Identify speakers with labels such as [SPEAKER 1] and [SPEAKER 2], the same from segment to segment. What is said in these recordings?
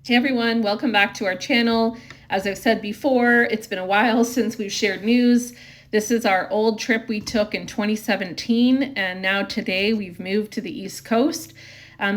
[SPEAKER 1] Hey everyone, welcome back to our channel. As I've said before, it's been a while since we've shared news. This is our old trip we took in 2017, and now today we've moved to the East Coast.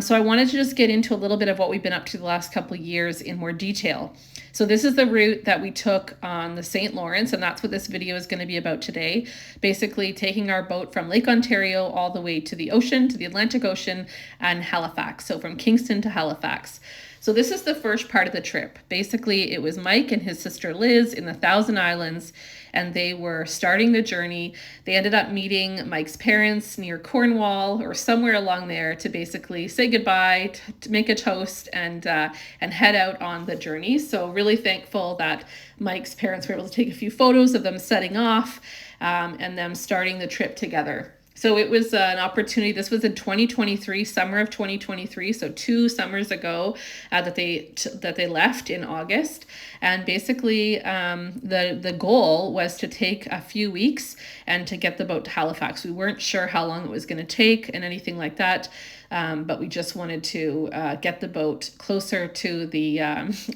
[SPEAKER 1] So I wanted to just get into a little bit of what we've been up to the last couple of years in more detail. So this is the route that we took on the St. Lawrence, and that's what this video is going to be about today. Basically taking our boat from Lake Ontario all the way to the ocean, to the Atlantic Ocean and Halifax. So from Kingston to Halifax. So this is the first part of the trip. Basically, it was Mike and his sister Liz in the Thousand Islands, and they were starting the journey. They ended up meeting Mike's parents near Cornwall or somewhere along there to basically say goodbye, to make a toast, and head out on the journey. So really thankful that Mike's parents were able to take a few photos of them setting off and them starting the trip together. So it was an opportunity. This was in 2023, summer of 2023, so 2 summers ago that they left in August. And basically, the goal was to take a few weeks and to get the boat to Halifax. We weren't sure how long it was going to take and anything like that. But we just wanted to get the boat closer to the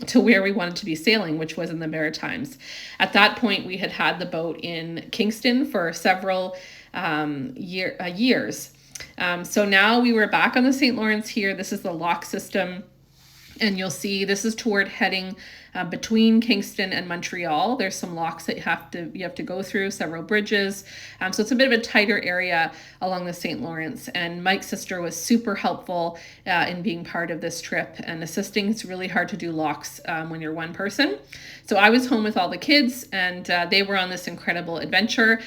[SPEAKER 1] to where we wanted to be sailing, which was in the Maritimes. At that point, we had the boat in Kingston for several years. So now we were back on the St. Lawrence here. This is the lock system. And you'll see this is toward heading between Kingston and Montreal. There's some locks that you have to go through, several bridges. So it's a bit of a tighter area along the St. Lawrence. And Mike's sister was super helpful in being part of this trip and assisting. It's really hard to do locks when you're one person. So I was home with all the kids, and they were on this incredible adventure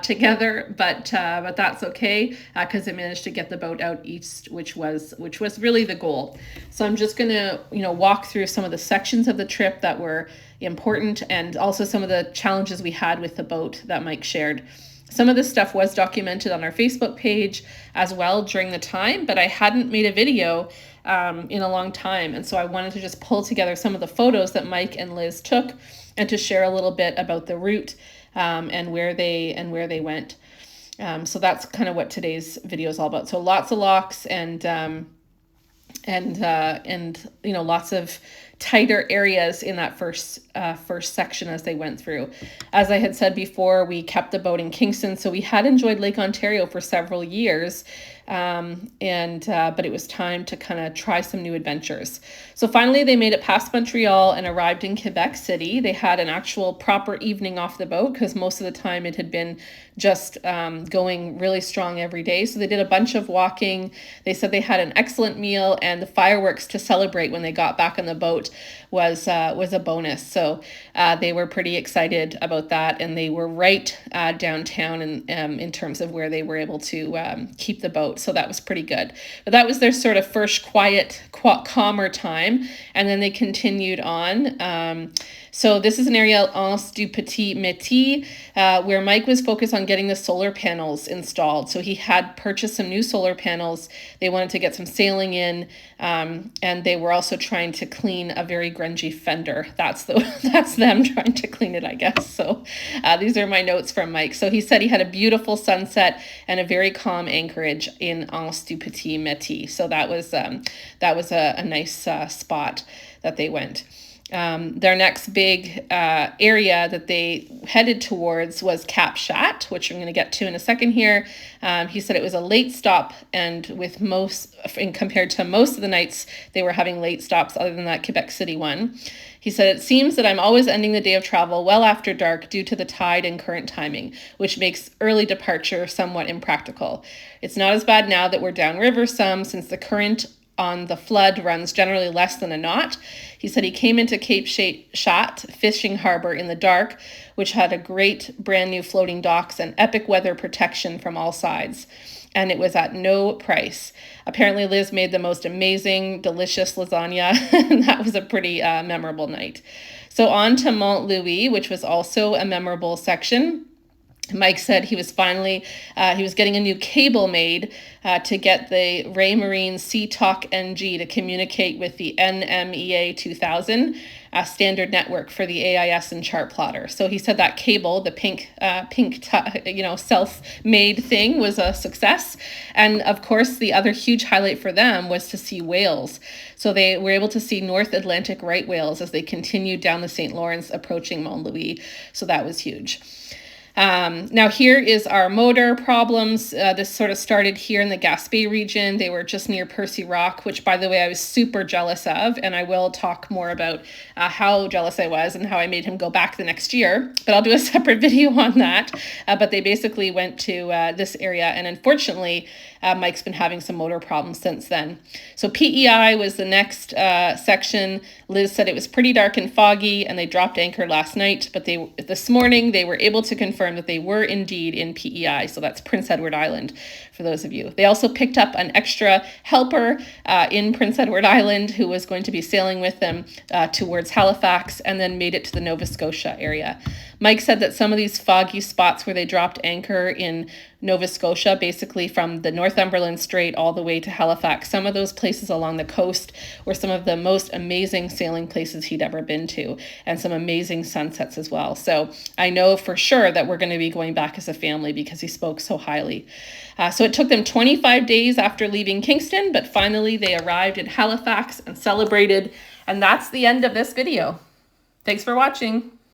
[SPEAKER 1] together. But that's okay because they managed to get the boat out east, which was really the goal. So I'm just gonna walk through some of the sections of the trip that were important, and also some of the challenges we had with the boat that Mike shared. Some of this stuff was documented on our Facebook page as well during the time, but I hadn't made a video in a long time. And so I wanted to just pull together some of the photos that Mike and Liz took and to share a little bit about the route and where they went. So that's kind of what today's video is all about. So lots of locks and lots of tighter areas in that first section as they went through. As I had said before, we kept the boat in Kingston, so we had enjoyed Lake Ontario for several years, but it was time to kind of try some new adventures. So finally they made it past Montreal and arrived in Quebec City. They had an actual proper evening off the boat because most of the time it had been just going really strong every day. So they did a bunch of walking. They said they had an excellent meal, and the fireworks to celebrate when they got back on the boat was a bonus. So they were pretty excited about that, and they were right downtown in terms of where they were able to keep the boat. So that was pretty good. But that was their sort of first quiet, calmer time, and then they continued on. So this is an area, Anse du Petit Métis, where Mike was focused on getting the solar panels installed. So he had purchased some new solar panels. They wanted to get some sailing in, and they were also trying to clean a very grungy fender. That's them trying to clean it, I guess. So these are my notes from Mike. So he said he had a beautiful sunset and a very calm anchorage in Anse du Petit Métis. So that was a nice spot that they went. Their next big area that they headed towards was Cap Chat, which I'm going to get to in a second here. He said it was a late stop, and compared to most of the nights, they were having late stops other than that Quebec City one. He said, "It seems that I'm always ending the day of travel well after dark due to the tide and current timing, which makes early departure somewhat impractical. It's not as bad now that we're downriver some, since the current on the flood runs generally less than a knot." He said he came into Cape Chat fishing harbor in the dark, which had a great brand new floating docks and epic weather protection from all sides. And it was at no price. Apparently Liz made the most amazing, delicious lasagna, and that was a pretty memorable night. So on to Mont Louis, which was also a memorable section. Mike said he was finally, he was getting a new cable made to get the Ray Marine Talk NG to communicate with the NMEA 2000 standard network for the AIS and chart plotter. So he said that cable, the pink, self-made thing, was a success. And of course, the other huge highlight for them was to see whales. So they were able to see North Atlantic right whales as they continued down the St. Lawrence, approaching Mont Louis. So that was huge. Now here is our motor problems. This sort of started here in the Gaspé region. They were just near Percy Rock, which, by the way, I was super jealous of, and I will talk more about how jealous I was and how I made him go back the next year, but I'll do a separate video on that. But they basically went to this area, and unfortunately, Mike's been having some motor problems since then. So PEI was the next section. Liz said it was pretty dark and foggy, and they dropped anchor last night, but this morning they were able to confirm that they were indeed in PEI. So that's Prince Edward Island, for those of you. They also picked up an extra helper in Prince Edward Island who was going to be sailing with them towards Halifax, and then made it to the Nova Scotia area. Mike said that some of these foggy spots where they dropped anchor in Nova Scotia, basically from the Northumberland Strait all the way to Halifax, some of those places along the coast were some of the most amazing sailing places he'd ever been to, and some amazing sunsets as well. So I know for sure that we're going to be going back as a family because he spoke so highly. So it took them 25 days after leaving Kingston, but finally they arrived in Halifax and celebrated. And that's the end of this video. Thanks for watching.